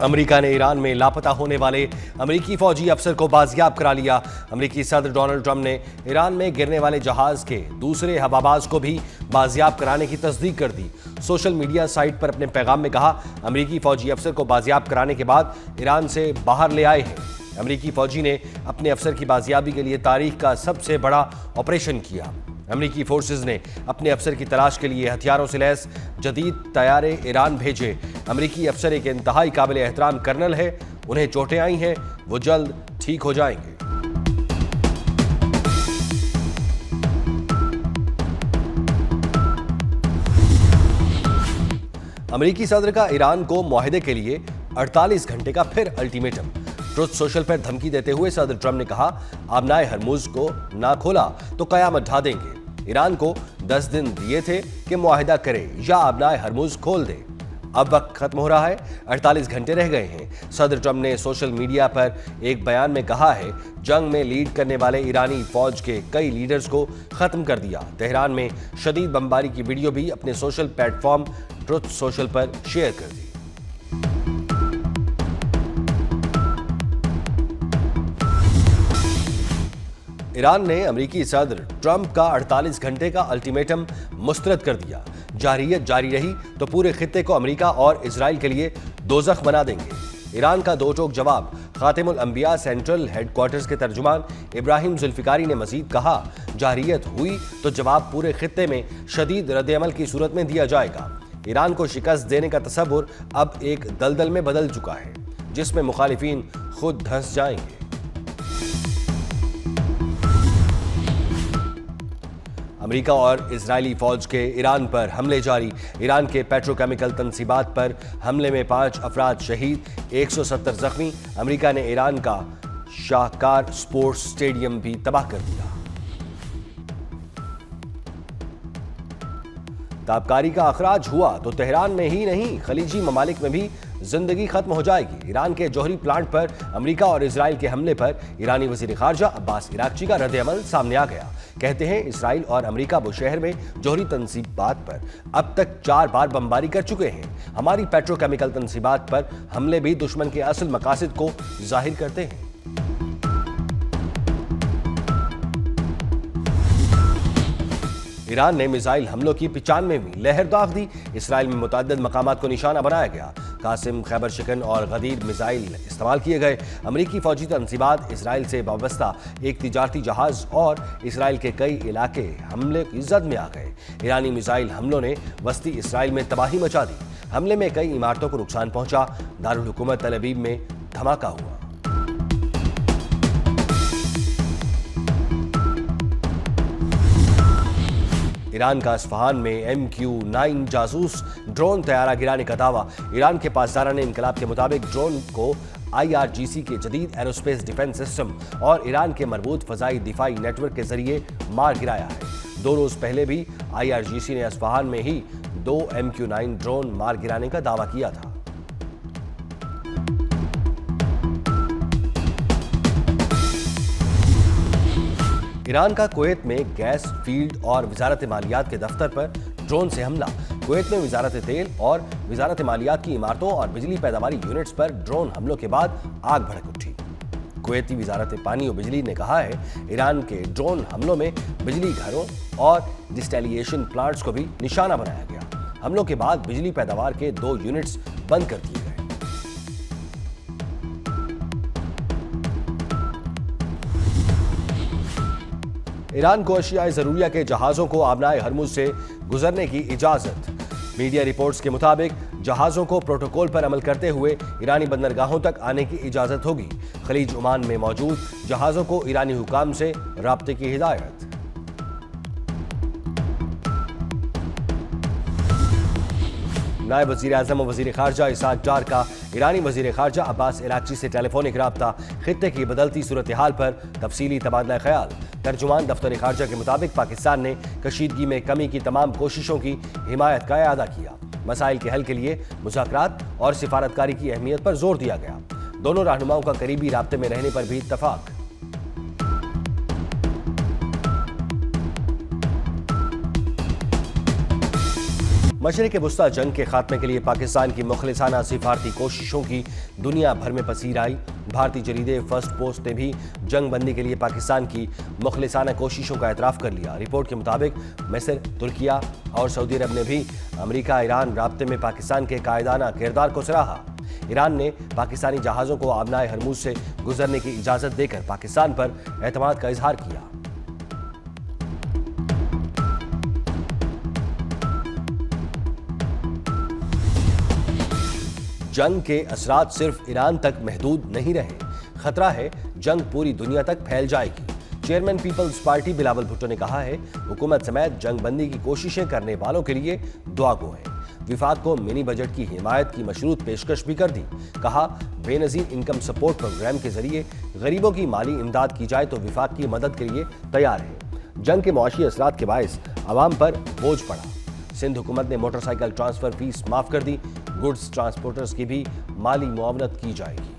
امریکہ نے ایران میں لاپتہ ہونے والے امریکی فوجی افسر کو بازیاب کرا لیا۔ امریکی صدر ڈونلڈ ٹرمپ نے ایران میں گرنے والے جہاز کے دوسرے ہواباز کو بھی بازیاب کرانے کی تصدیق کر دی۔ سوشل میڈیا سائٹ پر اپنے پیغام میں کہا، امریکی فوجی افسر کو بازیاب کرانے کے بعد ایران سے باہر لے آئے ہیں۔ امریکی فوجی نے اپنے افسر کی بازیابی کے لیے تاریخ کا سب سے بڑا آپریشن کیا۔ امریکی فورسز نے اپنے افسر کی تلاش کے لیے ہتھیاروں سے لیس جدید طیارے ایران بھیجے۔ امریکی افسر ایک انتہائی قابل احترام کرنل ہے، انہیں چوٹیں آئی ہیں، وہ جلد ٹھیک ہو جائیں گے۔ امریکی صدر کا ایران کو معاہدے کے لیے 48 گھنٹے کا پھر الٹیمیٹم۔ ٹروتھ سوشل پر دھمکی دیتے ہوئے صدر ٹرمپ نے کہا، آبنائے ہرمز کو نہ کھولا تو قیامت ڈھا دیں گے۔ ایران کو 10 دن دیے تھے کہ معاہدہ کرے یا آبنائے ہرمز کھول دے۔ اب وقت ختم ہو رہا ہے، 48 گھنٹے رہ گئے ہیں۔ صدر ٹرمپ نے سوشل میڈیا پر ایک بیان میں کہا ہے، جنگ میں لیڈ کرنے والے ایرانی فوج کے کئی لیڈرز کو ختم کر دیا۔ تہران میں شدید بمباری کی ویڈیو بھی اپنے social platform Truth Social پر شیئر کر دی۔ ایران نے امریکی صدر ٹرمپ کا 48 گھنٹے کا الٹیمیٹم مسترد کر دیا۔ جارحیت جاری رہی تو پورے خطے کو امریکہ اور اسرائیل کے لیے دوزخ بنا دیں گے۔ ایران کا دو ٹوک جواب۔ خاتم الانبیاء سینٹرل ہیڈ کوارٹرز کے ترجمان ابراہیم ذوالفقاری نے مزید کہا، جارحیت ہوئی تو جواب پورے خطے میں شدید رد عمل کی صورت میں دیا جائے گا۔ ایران کو شکست دینے کا تصور اب ایک دلدل میں بدل چکا ہے، جس میں مخالفین خود دھنس جائیں گے۔ امریکہ اور اسرائیلی فوج کے ایران پر حملے جاری۔ ایران کے پیٹروکیمیکل تنصیبات پر حملے میں 5 افراد شہید، 170 زخمی۔ امریکہ نے ایران کا شاہکار سپورٹس اسٹیڈیم بھی تباہ کر دیا۔ تابکاری کا اخراج ہوا تو تہران میں ہی نہیں، خلیجی ممالک میں بھی زندگی ختم ہو جائے گی۔ ایران کے جوہری پلانٹ پر امریکہ اور اسرائیل کے حملے پر ایرانی وزیر خارجہ عباس عراقچی کا رد عمل سامنے آ گیا۔ کہتے ہیں، اسرائیل اور امریکہ بوشہر میں جوہری تنصیبات پر اب تک 4 بار بمباری کر چکے ہیں۔ ہماری پیٹروکیمیکل تنصیبات پر حملے بھی دشمن کے اصل مقاصد کو ظاہر کرتے ہیں۔ ایران نے میزائل حملوں کی 95ویں لہر داغ دی۔ اسرائیل میں متعدد مقامات کو نشانہ بنایا گیا۔ قاسم، خیبر شکن اور غدیر میزائل استعمال کیے گئے۔ امریکی فوجی تنصیبات، اسرائیل سے وابستہ ایک تجارتی جہاز اور اسرائیل کے کئی علاقے حملے کی زد میں آ گئے۔ ایرانی میزائل حملوں نے وسطی اسرائیل میں تباہی مچا دی۔ حملے میں کئی عمارتوں کو نقصان پہنچا۔ دارالحکومت تل ابیب میں دھماکہ ہوا۔ ایران کا اصفہان میں MQ-9 جاسوس ڈرون طیارہ گرانے کا دعویٰ۔ ایران کے پاسداران انقلاب کے مطابق ڈرون کو IRGC کے جدید ایروسپیس ڈیفنس سسٹم اور ایران کے مربوط فضائی دفاعی نیٹ ورک کے ذریعے مار گرایا ہے۔ 2 روز پہلے بھی IRGC نے اصفہان میں ہی 2 MQ-9 ڈرون مار گرانے کا دعویٰ کیا تھا۔ ایران کا کویت میں گیس فیلڈ اور وزارت مالیات کے دفتر پر ڈرون سے حملہ۔ کویت میں وزارت تیل اور وزارت مالیات کی عمارتوں اور بجلی پیداواری یونٹس پر ڈرون حملوں کے بعد آگ بھڑک اٹھی۔ کویتی وزارت پانی و بجلی نے کہا ہے، ایران کے ڈرون حملوں میں بجلی گھروں اور ڈسٹیلیشن پلانٹس کو بھی نشانہ بنایا گیا۔ حملوں کے بعد بجلی پیداوار کے 2 یونٹس بند کر دیے گئے۔ ایران کو اشیاء ضروریہ کے جہازوں کو آبنائے ہرمز سے گزرنے کی اجازت۔ میڈیا رپورٹس کے مطابق جہازوں کو پروٹوکول پر عمل کرتے ہوئے ایرانی بندرگاہوں تک آنے کی اجازت ہوگی۔ خلیج عمان میں موجود جہازوں کو ایرانی حکام سے رابطے کی ہدایت۔ نائب وزیر اعظم و وزیر خارجہ اسحاق ڈار کا ایرانی وزیر خارجہ عباس عراقچی سے ٹیلی فونک رابطہ۔ خطے کی بدلتی صورتحال پر تفصیلی تبادلہ خیال۔ ترجمان دفتر خارجہ کے مطابق پاکستان نے کشیدگی میں کمی کی تمام کوششوں کی حمایت کا اعادہ کیا۔ مسائل کے حل کے لیے مذاکرات اور سفارتکاری کی اہمیت پر زور دیا گیا۔ دونوں رہنماؤں کا قریبی رابطے میں رہنے پر بھی اتفاق۔ मशरिक़ वस्ता जंग के खात्मे के लिए पाकिस्तान की मुखलिसाना सिफारती कोशिशों की दुनिया भर में पसीर आई। भारतीय जरीदे फर्स्ट पोस्ट ने भी जंग बंदी के लिए पाकिस्तान की मुखलिसाना कोशिशों का एतराफ़ कर लिया। रिपोर्ट के मुताबिक मिस्र, तुर्किया और सऊदी अरब ने भी अमेरिका ईरान राब्ते में पाकिस्तान के कायदाना किरदार को सराहा। ईरान ने पाकिस्तानी जहाज़ों को आबनाए हरमुज से गुजरने की इजाज़त देकर पाकिस्तान पर एतमाद का इजहार किया। जंग के असरात सिर्फ ईरान तक महदूद नहीं रहे, खतरा है जंग पूरी दुनिया तक फैल जाएगी। चेयरमैन पीपल्स पार्टी बिलावल भुट्टो ने कहा है, हुकूमत समेत जंग बंदी की कोशिशें करने वालों के लिए दुआ गो है। विफाक को मिनी बजट की हिमायत की मशरूत पेशकश भी कर दी। कहा, बेनजीर इनकम सपोर्ट प्रोग्राम के जरिए गरीबों की माली इमदाद की जाए तो विफाक की मदद के लिए तैयार है। जंग के मुआशी असरात के बायस आवाम पर बोझ पड़ा। सिंध हुकूमत ने मोटरसाइकिल ट्रांसफर फीस माफ कर दी। गुड्स ट्रांसपोर्टर्स की भी माली मुआवनत की जाएगी।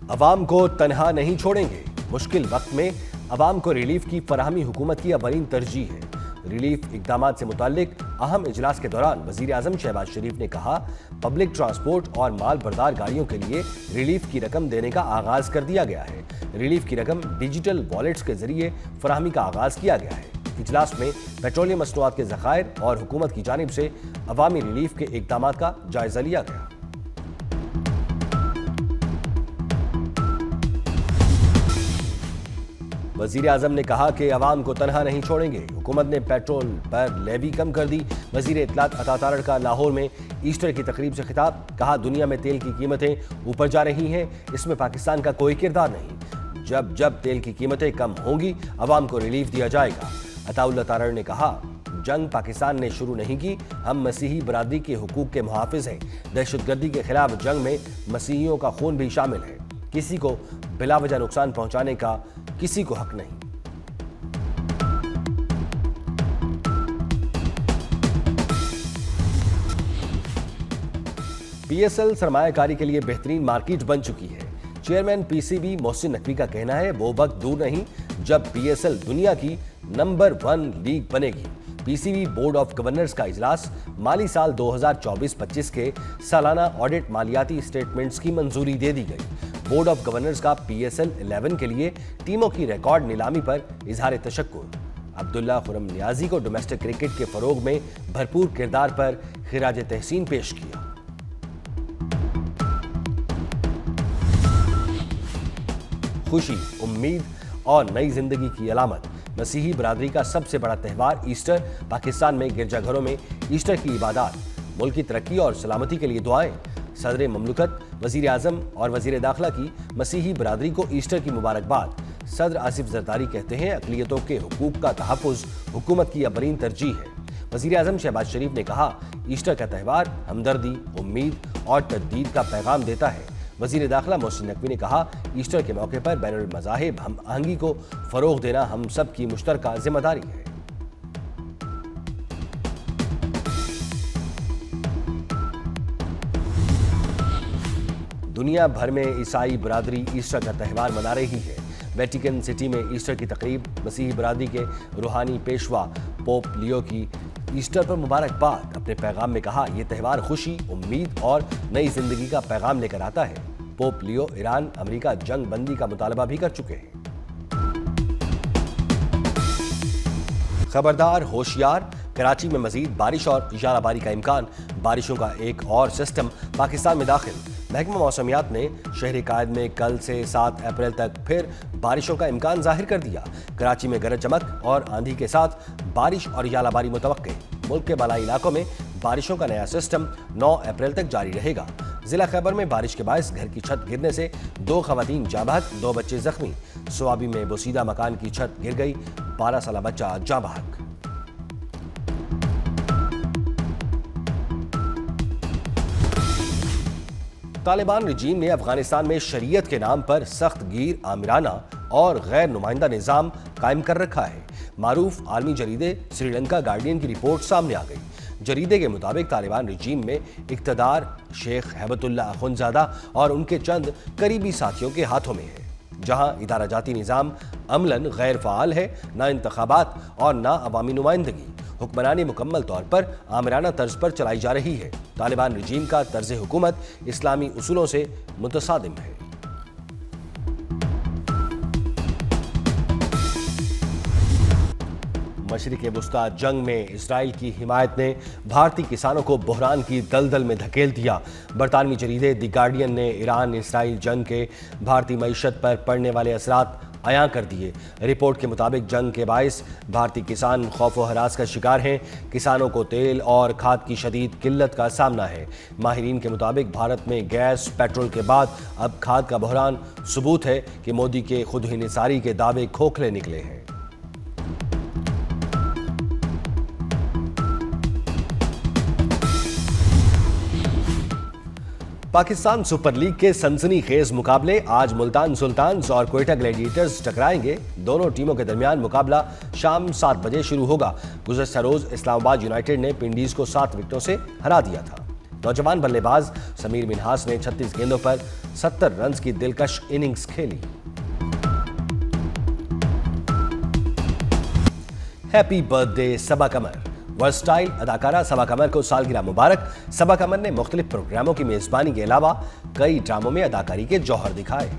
अवाम को तनहा नहीं छोड़ेंगे। मुश्किल वक्त में अवाम को रिलीफ की फराहमी हुकूमत की अवलीन तरजीह है। रिलीफ इक़दामात से मुताल्लिक अहम इजलास के दौरान वज़ीर आज़म शहबाज शरीफ ने कहा, पब्लिक ट्रांसपोर्ट और माल बरदार गाड़ियों के लिए रिलीफ की रकम देने का आगाज कर दिया गया है। रिलीफ की रकम डिजिटल वॉलेट्स के जरिए फराहमी का आगाज किया गया है। इजलास में पेट्रोलियम मसनूआत के ज़खायर और हुकूमत की जानिब से अवामी रिलीफ के इक़दामात का जायजा लिया गया। वज़ीर आज़म ने कहा कि अवाम को तनहा नहीं छोड़ेंगे। हुकूमत ने पेट्रोल पर लेवी कम कर दी। वज़ीर इत्तलात अता तारड़ का लाहौर में ईस्टर की तकरीब से खिताब। कहा, दुनिया में तेल की कीमतें ऊपर जा रही हैं, इसमें पाकिस्तान का कोई किरदार नहीं। जब जब तेल की कीमतें कम होंगी अवाम को रिलीफ दिया जाएगा। अताउल्लाह तारड़ ने कहा, जंग पाकिस्तान ने शुरू नहीं की, हम मसीही बरादरी के हुकूक के मुहाफिज हैं। दहशतगर्दी के खिलाफ जंग में मसीहियों का खून भी शामिल है। किसी को बिला वजह नुकसान पहुंचाने का किसी को हक नहीं। पीएसएल सरमायाकारी के लिए बेहतरीन मार्केट बन चुकी है। चेयरमैन पीसीबी मोहसिन नकवी का कहना है, वो वक्त दूर नहीं जब पीएसएल दुनिया की नंबर 1 लीग बनेगी। पीसीबी बोर्ड ऑफ गवर्नर्स का इजलास माली साल 2024-25 के सालाना ऑडिट मालियाती स्टेटमेंट्स की मंजूरी दे दी गई। बोर्ड ऑफ गवर्नर्स का पीएसएल 11 के लिए टीमों की रिकॉर्ड नीलामी पर इजहार तशक्कुर। अब्दुल्ला खुरम नियाजी को डोमेस्टिक क्रिकेट के फरोग में भरपूर किरदार पर खिराज तहसीन पेश किया। खुशी, उम्मीद और नई जिंदगी की अलामत। मसीही बरादरी का सबसे बड़ा त्यौहार ईस्टर। पाकिस्तान में गिरजाघरों में ईस्टर की इबादत, मुल्क की तरक्की और सलामती के लिए दुआएं। सदर ममलकत, वज़ीर आज़म और वज़ीर दाखिला की मसीही बरादरी को ईस्टर की मुबारकबाद। सदर आसिफ जरदारी कहते हैं, अक़लियतों के हुकूक का तहफ़्फ़ुज़ हुकूमत की अवलीन तरजीह है। वज़ीर आज़म शहबाज शरीफ ने कहा, ईस्टर का त्यौहार हमदर्दी, उम्मीद और तजदीद का पैगाम देता है। वज़ीर दाखिला मोहसिन नकवी ने कहा, ईस्टर के मौके पर बैनुल मज़ाहिब हम आहंगी को फ़रोग़ देना हम सब की मुश्तरका जिम्मेदारी है। दुनिया भर में ईसाई बरादरी ईस्टर का त्यौहार मना रही है। वेटिकन सिटी में ईस्टर की तकरीब। मसीही बरादरी के रूहानी पेशवा पोप लियो की ईस्टर पर मुबारकबाद। अपने पैगाम में कहा, यह त्यौहार खुशी, उम्मीद और नई जिंदगी का पैगाम लेकर आता है। पोप लियो ईरान अमेरिका जंग बंदी का मुतालबा भी कर चुके हैं। खबरदार, होशियार, कराची में मजीद बारिश और याराबारी का इम्कान। बारिशों का एक और सिस्टम पाकिस्तान में दाखिल। महकमा मौसमियात ने शहरी कायद में कल से 7 अप्रैल तक फिर बारिशों का इम्कान जाहिर कर दिया। कराची में गरज चमक और आंधी के साथ बारिश और यालाबारी मुतवक्के। मुल्क के बालाई इलाकों में बारिशों का नया सिस्टम 9 अप्रैल तक जारी रहेगा। जिला खैबर में बारिश के बायस घर की छत गिरने से 2 खवातीन जाँ बहक, 2 बच्चे जख्मी। स्वाबी में बोसीदा मकान की छत गिर गई, 12 साल बच्चा जाँ बहक। तालिबान रजीम ने अफगानिस्तान में शरीयत के नाम पर सख्त गिर, आमिराना और गैर नुमाइंदा निज़ाम कायम कर रखा है। मारूफ आलमी जरीदे श्रीलंका गार्डियन की रिपोर्ट सामने आ गई। जरीदे के मुताबिक तालिबान रजीम में इक़्तिदार शेख हैबतुल्लाह अखुंज़ादा और उनके चंद करीबी साथियों के हाथों में है, जहां इदारा जाती निज़ाम अमलन गैर फ़ाल है, ना इंतखाबात और ना अवामी नुमाइंदगी। हुक्मरानी मुकम्मल तौर पर आमिराना तर्ज पर चलाई जा रही है। तालिबान रजीम का तर्ज हुकूमत इस्लामी उसूलों से मुतसादिम है। मशरिक़ वुस्ता जंग में इजराइल की हिमायत ने भारतीय किसानों को बहरान की दलदल में धकेल दिया। बरतानवी जरीदे दी गार्डियन ने ईरान इसराइल जंग के भारतीय मईशत पर पड़ने वाले असरात अयां कर दिए। रिपोर्ट के मुताबिक जंग के बायस भारतीय किसान खौफ व हरास का शिकार हैं। किसानों को तेल और खाद की शदीद किल्लत का सामना है। माहिरीन के मुताबिक भारत में गैस पेट्रोल के बाद अब खाद का बहरान सबूत है कि मोदी के खुद हिनिसारी के दावे खोखले निकले हैं। पाकिस्तान सुपर लीग के सनसनीखेज मुकाबले आज मुल्तान सुल्तान्स और क्वेटा ग्लैडिएटर्स टकराएंगे। दोनों टीमों के दरमियान मुकाबला शाम 7 बजे शुरू होगा। गुज़श्ता रोज इस्लामाबाद यूनाइटेड ने पिंडीज को 7 विकेटों से हरा दिया था। नौजवान बल्लेबाज समीर मिन्हास ने 36 गेंदों पर 70 रन की दिलकश इनिंग्स खेली। हैप्पी बर्थडे सबा कमर। वर्सटाइल अदाकारा सबा कमर को सालगिरह मुबारक। सबा कमर ने मुख्तलिफ प्रोग्रामों की मेजबानी के अलावा कई ड्रामों में अदाकारी के जौहर दिखाए।